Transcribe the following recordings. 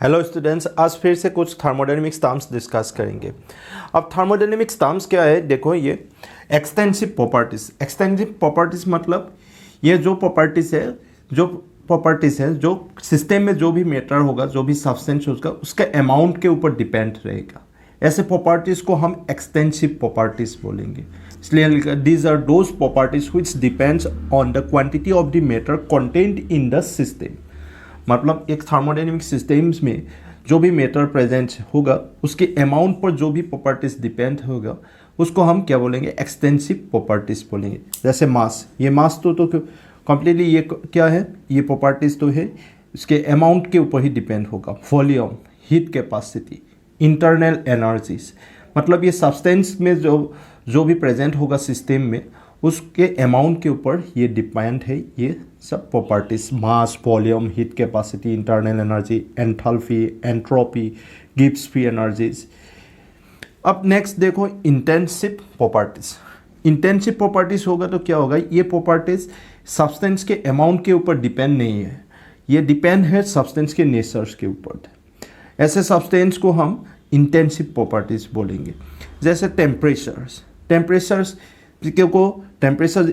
Hello students, आज फिर से कुछ थर्मोडायनेमिक्स टर्म्स डिस्कस करेंगे। अब थर्मोडायनेमिक्स टर्म्स क्या है, देखो ये एक्सटेंसिव प्रॉपर्टीज मतलब ये जो प्रॉपर्टीज है जो सिस्टम में जो भी मैटर होगा, जो भी सब्सटेंस होगा, उसका अमाउंट के ऊपर डिपेंड रहेगा। ऐसे प्रॉपर्टीज को हम एक्सटेंसिव प्रॉपर्टीज बोलेंगे। इसलिए these are those properties which depends on the quantity of the matter content in the system. मतलब एक थर्मोडायनेमिक सिस्टम्स में जो भी मैटर प्रेजेंट होगा उसके अमाउंट पर जो भी प्रॉपर्टीज डिपेंड होगा उसको हम क्या बोलेंगे, एक्सटेंसिव प्रॉपर्टीज बोलेंगे। जैसे मास, ये मास तो कंप्लीटली ये क्या है, ये प्रॉपर्टीज तो है इसके अमाउंट के ऊपर ही डिपेंड होगा। Volume, heat capacity, internal energies, मतलब ये सब्सटेंस में जो भी प्रेजेंट होगा सिस्टम में उसके अमाउंट के ऊपर ये डिपेंड है। ये सब properties, mass, volume, heat capacity, internal energy, enthalpy, entropy, Gibbs free energies. अब नेक्स्ट देखो इंटेंसिव प्रॉपर्टीज। इंटेंसिव प्रॉपर्टीज होगा तो क्या होगा, ये प्रॉपर्टीज सब्सटेंस के अमाउंट के ऊपर डिपेंड नहीं है, ये डिपेंड है सब्सटेंस के नेचर्स के ऊपर। ऐसे सब्सटेंस को हम इंटेंसिव प्रॉपर्टीज बोलेंगे। जैसे टेम्परेचर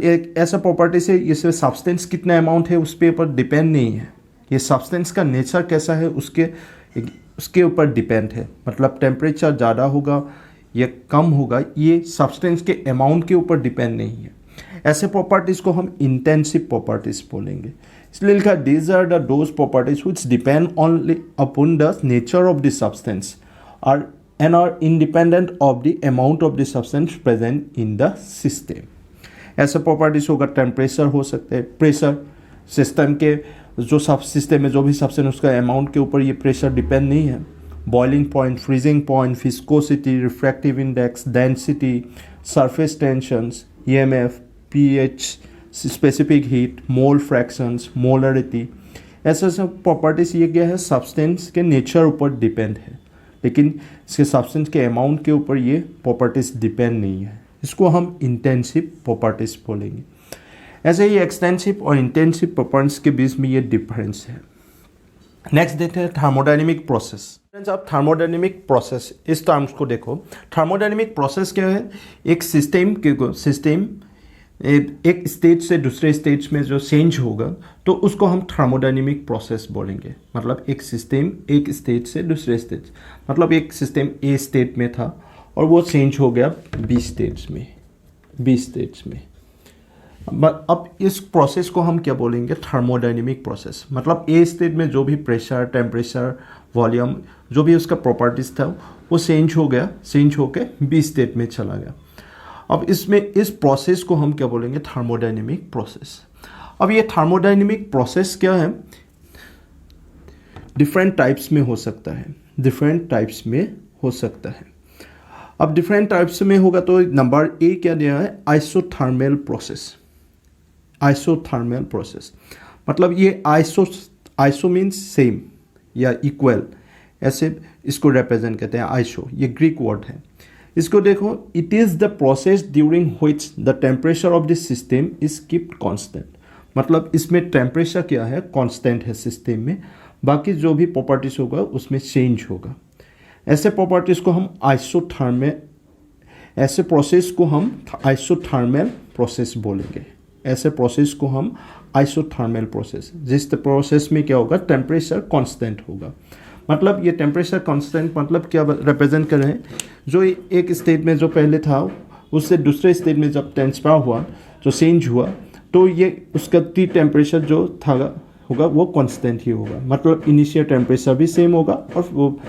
एक ऐसा प्रॉपर्टीज है, इसमें सब्सटेंस कितना अमाउंट है उसके ऊपर डिपेंड नहीं है, ये सब्सटेंस का नेचर कैसा है उसके ऊपर डिपेंड है। मतलब टेम्परेचर ज़्यादा होगा या कम होगा, ये सब्सटेंस के अमाउंट के ऊपर डिपेंड नहीं है। ऐसे प्रॉपर्टीज़ को हम इंटेंसिव प्रॉपर्टीज़ बोलेंगे। इसलिए लिखा these are the those properties which depend only upon the nature of the substance and are independent of the amount of the substance present in the system। ऐसे properties होगा, temperature हो सकते हैं, pressure, system के जो सब system में जो भी सब्सटेंस उसका अमाउंट के ऊपर ये प्रेशर डिपेंड नहीं है। Boiling point, freezing point, viscosity, refractive index, density, surface tensions, EMF, pH, specific heat, mole fractions, molarity, ऐसे सब प्रॉपर्टीज ये क्या है, सब्सटेंस के नेचर ऊपर डिपेंड है, लेकिन इसके सब्सटेंस के अमाउंट के ऊपर ये प्रॉपर्टीज डिपेंड नहीं है। इसको हम इंटेंसिव प्रॉपर्टीज बोलेंगे। ऐसे ही एक्सटेंसिव और इंटेंसिव प्रॉपर्टीज के बीच में ये डिफरेंस है। नेक्स्ट देखते हैं थर्मोडायनेमिक प्रोसेस। आप थर्मोडायनेमिक प्रोसेस इस टर्म्स को देखो। थर्मोडायनेमिक प्रोसेस क्या है, एक सिस्टम एक स्टेज से दूसरे स्टेज में जो चेंज होगा तो उसको हम थर्मोडायनेमिक प्रोसेस बोलेंगे। मतलब एक सिस्टम एक स्टेज से दूसरे स्टेज, मतलब एक सिस्टम ए स्टेट में था और वो चेंज हो गया बी स्टेज में। अब इस प्रोसेस को हम क्या बोलेंगे, थर्मोडायनेमिक प्रोसेस। मतलब ए स्टेट में जो भी प्रेशर, टेम्परेचर, वॉल्यूम, जो भी उसका प्रॉपर्टीज था वो चेंज होके बी स्टेट में चला गया। अब इसमें इस प्रोसेस को हम क्या बोलेंगे, थर्मोडायनेमिक प्रोसेस। अब ये थर्मोडायनेमिक प्रोसेस क्या है, डिफरेंट टाइप्स में हो सकता है। अब डिफरेंट टाइप्स में होगा तो नंबर ए क्या दिया है, आइसोथर्मल प्रोसेस। मतलब ये आइसो मीन्स सेम या इक्वल, ऐसे इसको रिप्रेजेंट करते हैं। आइसो ये ग्रीक वर्ड है। इसको देखो, it is the process during which the temperature of the system is keeped constant. मतलब इसमें टेम्परेचर क्या है, कांस्टेंट है सिस्टम में, बाकी जो भी प्रॉपर्टीज होगा उसमें चेंज होगा। ऐसे प्रोसेस को हम आइसोथर्मल प्रोसेस बोलेंगे। ऐसे प्रोसेस को हम आइसोथर्मल प्रोसेस, जिस प्रोसेस में क्या होगा, टेम्परेचर कांस्टेंट होगा। मतलब ये टेम्परेचर कांस्टेंट मतलब क्या रिप्रेजेंट कर रहे हैं, जो एक स्टेट में जो पहले था उससे दूसरे स्टेट में जब ट्रांसफर हुआ, जो चेंज हुआ, तो ये उसका टेम्परेचर जो था होगा वो कांस्टेंट ही होगा। मतलब इनिशियल टेम्परेचर भी सेम होगा और वो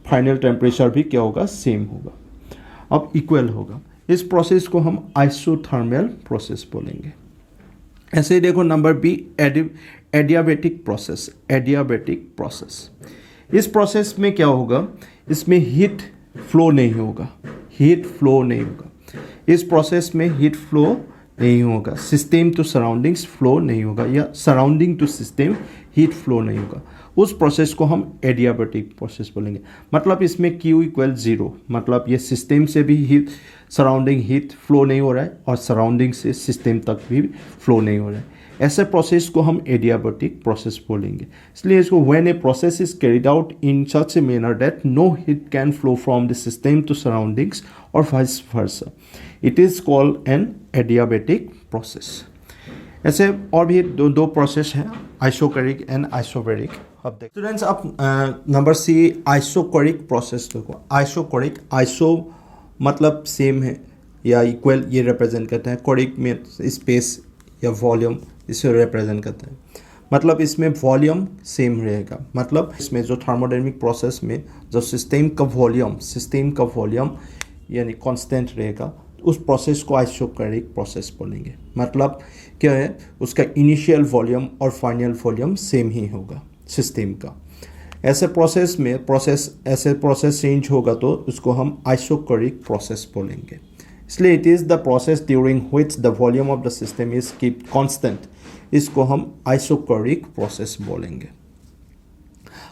फाइनल टेम्परेचर भी क्या होगा, सेम होगा, अब इक्वल होगा। इस प्रोसेस को हम आइसोथर्मल प्रोसेस बोलेंगे। ऐसे ही देखो नंबर बी, एडियाबैटिक प्रोसेस। इस प्रोसेस में क्या होगा, इसमें हीट फ्लो नहीं होगा। इस प्रोसेस में हीट फ्लो नहीं होगा, सिस्टम टू सराउंडिंग्स फ्लो नहीं होगा, या surrounding to system heat flow नहीं होगा। उस प्रोसेस को हम एडियाबैटिक प्रोसेस बोलेंगे। मतलब इसमें Q = 0, मतलब ये सिस्टम से भी सराउंडिंग हीट फ्लो नहीं हो रहा है और सराउंडिंग से सिस्टम तक भी फ्लो नहीं हो रहा है। ऐसे प्रोसेस को हम एडियाबैटिक प्रोसेस बोलेंगे। इसलिए इसको when a process is carried out in such a manner that no heat can flow from the system to surroundings और vice versa, it is called an adiabatic process. ऐसे और भी दो प्रोसेस हैं, आइसोकैरिक and isobaric. अब देखते students, अब number C आइसोकैरिक process देखो। आइसोकैरिक, आइसो मतलब सेम है या इक्वल, ये रिप्रेजेंट करता है। कोरिक में स्पेस या वॉल्यूम, इसे रिप्रेजेंट करता है। मतलब इसमें वॉल्यूम सेम रहेगा, मतलब इसमें जो थर्मोडायनेमिक प्रोसेस में जो सिस्टम का वॉल्यूम यानी कांस्टेंट रहेगा, उस प्रोसेस को आइसोकैरिक प्रोसेस बोलेंगे। मतलब क्या है, उसका इनिशियल वॉल्यूम और फाइनल वॉल्यूम सेम ही होगा सिस्टम का। ऐसे प्रोसेस चेंज होगा तो उसको हम आइसोकैरिक प्रोसेस बोलेंगे। इसलिए it is the process during which the volume of the system is keep constant, इसको हम आइसोकैरिक प्रोसेस बोलेंगे।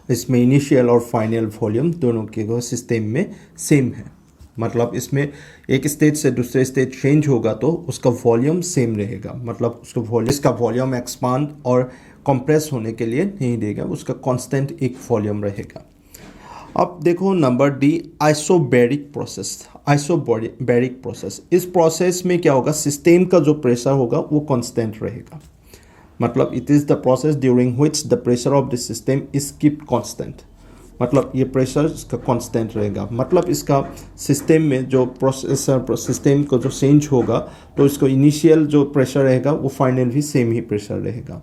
इसमें इनिशियल और फाइनल वॉल्यूम दोनों के सिस्टम में सेम है। मतलब इसमें एक स्टेज से दूसरे स्टेज चेंज होगा तो उसका वॉल्यूम सेम रहेगा। मतलब इसका वॉल्यूम एक्सपांड और कंप्रेस होने के लिए नहीं देगा, उसका कांस्टेंट एक वॉल्यूम रहेगा। अब देखो number D, isobaric process. Isobaric process, इस प्रोसेस में क्या होगा, सिस्टम का जो प्रेशर होगा वो कांस्टेंट रहेगा। मतलब it is the process during which the pressure of the system is keep constant. मतलब ये प्रेशर इसका कांस्टेंट रहेगा। मतलब इसका सिस्टम में जो सिस्टम को जो चेंज होगा तो इसको इनिशियल जो प्रेशर रहेगा वो फाइनल भी सेम ही प्रेशर रहेगा।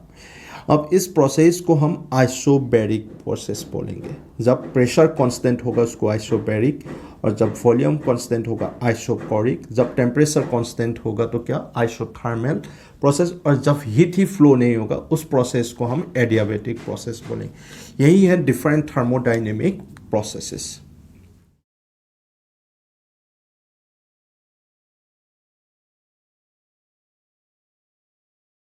अब इस प्रोसेस को हम आइसोबैरिक प्रोसेस बोलेंगे। जब प्रेशर कांस्टेंट होगा उसको आइसोबैरिक, और जब वॉल्यूम कांस्टेंट होगा आइसोकैरिक, जब टेम्परेचर कांस्टेंट होगा तो क्या, आइसोथर्मल प्रोसेस, और जब हीट ही फ्लो नहीं होगा उस प्रोसेस को हम एडियाबैटिक प्रोसेस बोलेंगे। यही है डिफरेंट थर्मोडायनेमिक प्रोसेसेस।